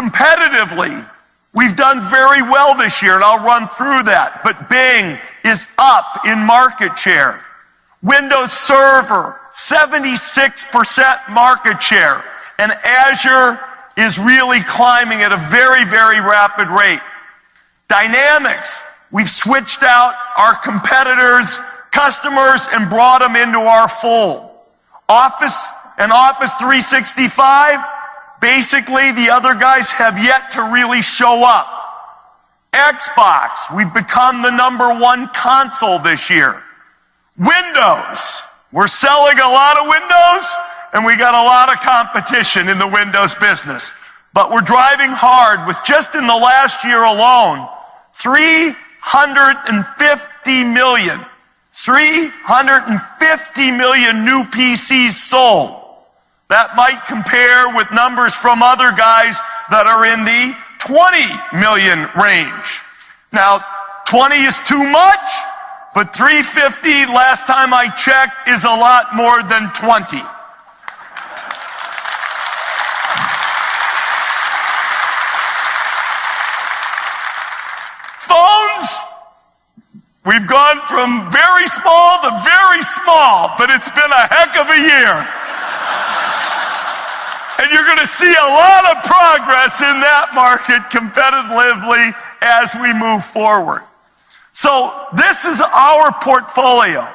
Competitively, we've done very well this year, and I'll run through that. But Bing is up in market share. Windows Server, 76% market share. And Azure is really climbing at a very, very rapid rate. Dynamics, we've switched out our competitors' customers and brought them into our fold. Office and Office 365, basically the other guys have yet to really show up. Xbox, we've become the #1 console this year. Windows, we're selling a lot of Windows, and we got a lot of competition in the Windows business. But we're driving hard with, just in the last year alone, 350 million new PCs sold. That might compare with numbers from other guys that are in the 20 million range. Now, 20 is too much, but 350, last time I checked, is a lot more than 20. Phones, we've gone from very small to very small, but it's been a heck of a year. And you're going to see a lot of progress in that market competitively as we move forward. So this is our portfolio.